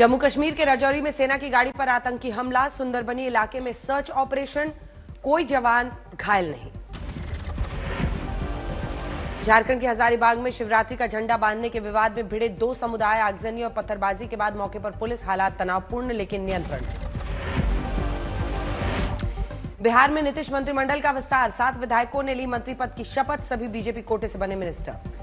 जम्मू कश्मीर के राजौरी में सेना की गाड़ी पर आतंकी हमला, सुंदरबनी इलाके में सर्च ऑपरेशन, कोई जवान घायल नहीं। झारखंड के हजारीबाग में शिवरात्रि का झंडा बांधने के विवाद में भिड़े दो समुदाय, आगजनी और पत्थरबाजी के बाद मौके पर पुलिस, हालात तनावपूर्ण लेकिन नियंत्रण में। बिहार में नीतीश मंत्रिमंडल का विस्तार, 7 विधायकों ने ली मंत्री पद की शपथ, सभी बीजेपी कोटे से बने मिनिस्टर।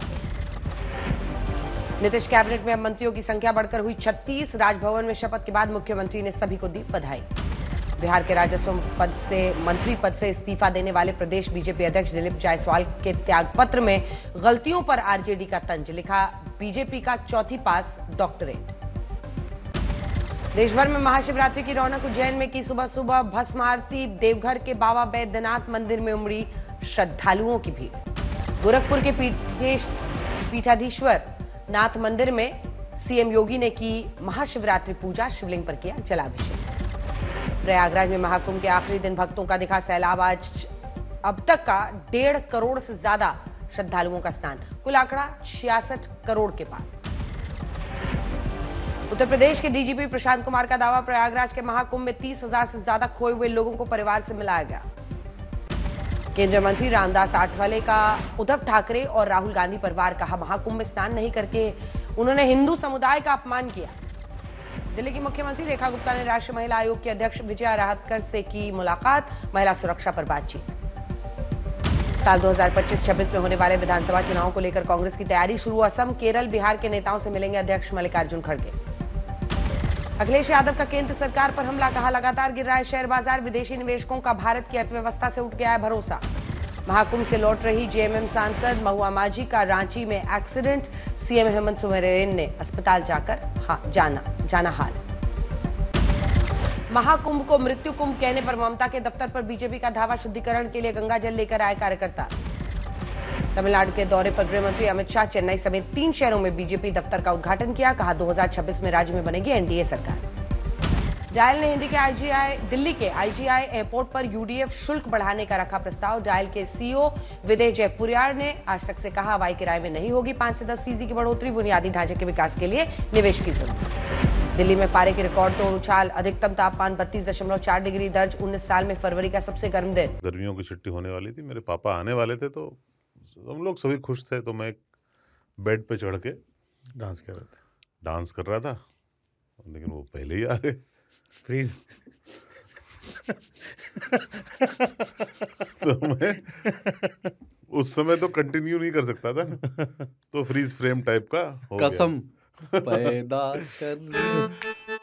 नीतीश कैबिनेट में अब मंत्रियों की संख्या बढ़कर हुई 36, राजभवन में शपथ के बाद मुख्यमंत्री ने सभी को दी बधाई। बिहार के राजस्व मंत्री पद से इस्तीफा देने वाले प्रदेश बीजेपी अध्यक्ष दिलीप जायसवाल के त्यागपत्र में गलतियों पर आरजेडी का तंज, लिखा बीजेपी का चौथी पास डॉक्टरेट। देश भर में महाशिवरात्रि की रौनक, उज्जैन में की सुबह सुबह भस्म आरती, देवघर के बाबा बैद्यनाथ मंदिर में उमड़ी श्रद्धालुओं की भीड़। गोरखपुर के पीठाधीश्वर नाथ मंदिर में सीएम योगी ने की महाशिवरात्रि पूजा, शिवलिंग पर किया जलाभिषेक। प्रयागराज में महाकुंभ के आखिरी दिन भक्तों का दिखा सैलाब, आज अब तक का 1.5 करोड़ से ज्यादा श्रद्धालुओं का स्नान, कुल आंकड़ा 66 करोड़ के पार। उत्तर प्रदेश के डीजीपी प्रशांत कुमार का दावा, प्रयागराज के महाकुंभ में 30,000 से ज्यादा खोए हुए लोगों को परिवार से मिलाया गया। केंद्रीय मंत्री रामदास आठवले का उद्धव ठाकरे और राहुल गांधी पर वार, कहा महाकुंभ में स्नान नहीं करके उन्होंने हिंदू समुदाय का अपमान किया। दिल्ली की मुख्यमंत्री रेखा गुप्ता ने राष्ट्रीय महिला आयोग की अध्यक्ष विजया राहतकर से की मुलाकात, महिला सुरक्षा पर बातचीत। साल 2025-26 में होने वाले विधानसभा चुनाव को लेकर कांग्रेस की तैयारी शुरू, असम, केरल, बिहार के नेताओं से मिलेंगे अध्यक्ष मल्लिकार्जुन खड़गे। अखिलेश यादव का केंद्र सरकार पर हमला, कहा लगातार गिर रहा है शेयर बाजार, विदेशी निवेशकों का भारत की अर्थव्यवस्था से उठ गया है भरोसा। महाकुंभ से लौट रही जेएमएम सांसद महुआ माझी का रांची में एक्सीडेंट, सीएम हेमंत सोरेन ने अस्पताल जाकर जाना हाल। महाकुंभ को मृत्यु कुंभ कहने पर ममता के दफ्तर पर बीजेपी का धावा, शुद्धिकरण के लिए गंगा जल लेकर आए कार्यकर्ता। तमिलनाडु के दौरे पर गृह मंत्री अमित शाह चेन्नई समेत 3 शहरों में बीजेपी दफ्तर का उद्घाटन किया, कहा 2026 में राज्य में बनेगी एनडीए सरकार। डायल ने दिल्ली के आईजीआई एयरपोर्ट पर यूडीएफ शुल्क बढ़ाने का रखा प्रस्ताव। डायल के सीईओ विदय जयपुरियार ने आज तक से कहा, हवाई किराए में नहीं होगी 5 से 10% की बढ़ोतरी, बुनियादी ढांचे के विकास के लिए निवेश की जरूरत। दिल्ली में पारे की रिकॉर्ड तोड़ उछाल, अधिकतम तापमान 32.4 डिग्री दर्ज, 19 साल में फरवरी का सबसे गर्म दिन। गर्मियों की छुट्टी होने वाली थी, मेरे पापा आने वाले थे, तो हम लोग सभी खुश थे, तो मैं बेड पे चढ़ के डांस कर रहा था, लेकिन वो पहले ही आ गए। फ्रीज तो मैं उस समय तो कंटिन्यू नहीं कर सकता था, तो फ्रीज फ्रेम टाइप का हो कसम पैदा कर